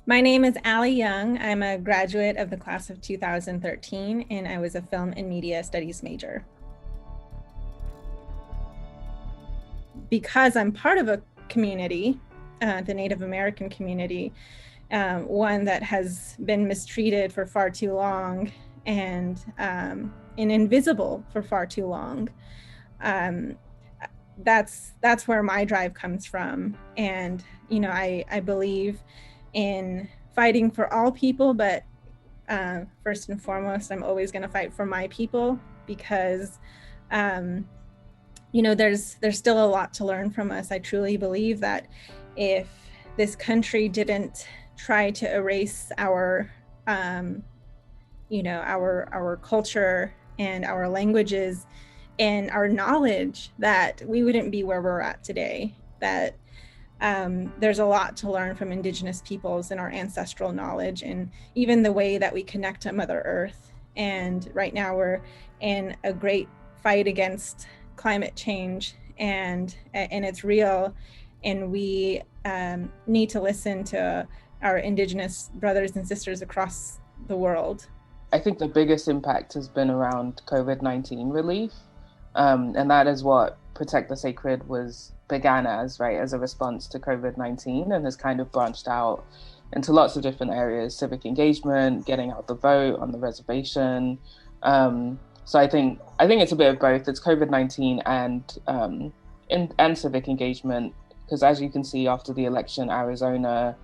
My name is Allie Young. I'm a graduate of the class of 2013, and I was a film and media studies major. Because I'm part of a community, the Native American community, one that has been mistreated for far too long and invisible for far too long. That's where my drive comes from. And, I believe in fighting for all people, but first and foremost, I'm always going to fight for my people because, there's still a lot to learn from us. I truly believe that if this country didn't try to erase our culture and our languages and our knowledge, that we wouldn't be where we're at today. That there's a lot to learn from Indigenous peoples and our ancestral knowledge, and even the way that we connect to Mother Earth. And right now we're in a great fight against climate change, and it's real. And we need to listen to our Indigenous brothers and sisters across the world. I think the biggest impact has been around COVID-19 relief. And that is what Protect the Sacred began as, right, as a response to COVID-19, and has kind of branched out into lots of different areas: civic engagement, getting out the vote on the reservation. So I think it's a bit of both. It's COVID-19 and civic engagement, because as you can see, after the election, Arizona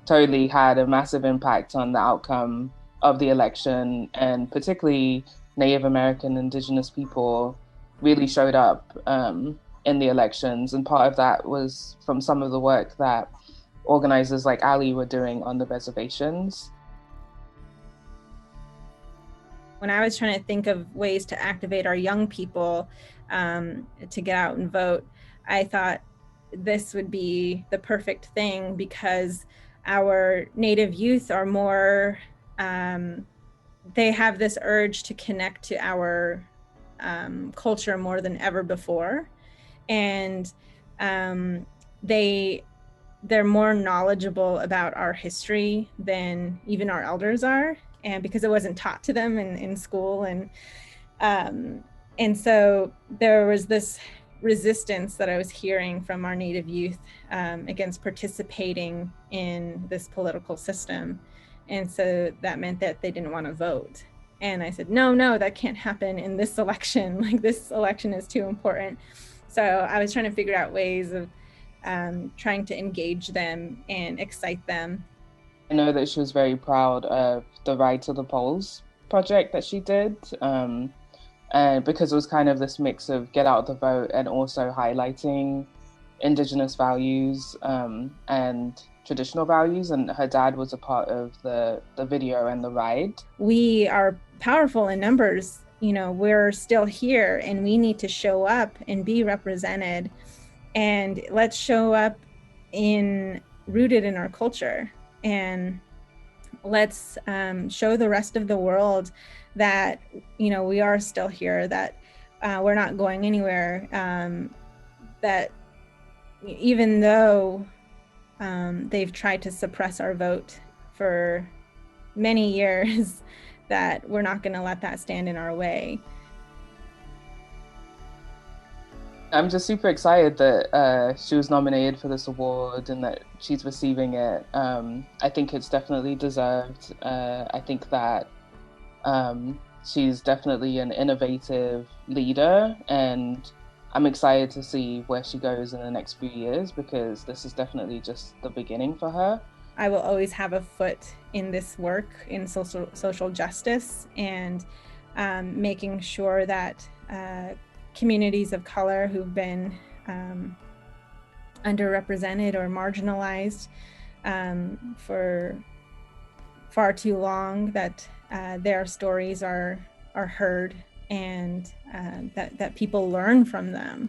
totally had a massive impact on the outcome of the election, and particularly Native American, Indigenous people really showed up in the elections. And part of that was from some of the work that organizers like Allie were doing on the reservations. When I was trying to think of ways to activate our young people to get out and vote, I thought this would be the perfect thing, because our Native youth are more, they have this urge to connect to our culture more than ever before. And they're more knowledgeable about our history than even our elders are, and because it wasn't taught to them in school. And so there was this resistance that I was hearing from our Native youth against participating in this political system. And so that meant that they didn't want to vote. And I said, no, that can't happen in this election. Like, this election is too important. So I was trying to figure out ways of trying to engage them and excite them. I know that she was very proud of the Ride to the Polls project that she did, and because it was kind of this mix of get out the vote and also highlighting Indigenous values and traditional values. And her dad was a part of the video and the ride. We are powerful in numbers. We're still here, and we need to show up and be represented. And let's show up rooted in our culture. And let's show the rest of the world that, we are still here, that we're not going anywhere, that even though they've tried to suppress our vote for many years, that we're not going to let that stand in our way. I'm just super excited that she was nominated for this award and that she's receiving it. I think it's definitely deserved. I think that she's definitely an innovative leader, and I'm excited to see where she goes in the next few years, because this is definitely just the beginning for her. I will always have a foot in this work in social justice, and making sure that communities of color who've been underrepresented or marginalized for far too long, that their stories are heard, and that people learn from them,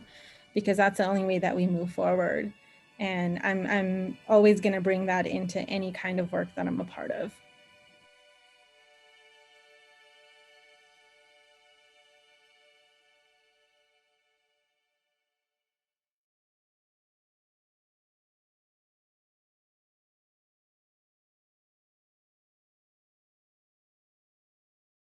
because that's the only way that we move forward. And I'm always going to bring that into any kind of work that I'm a part of.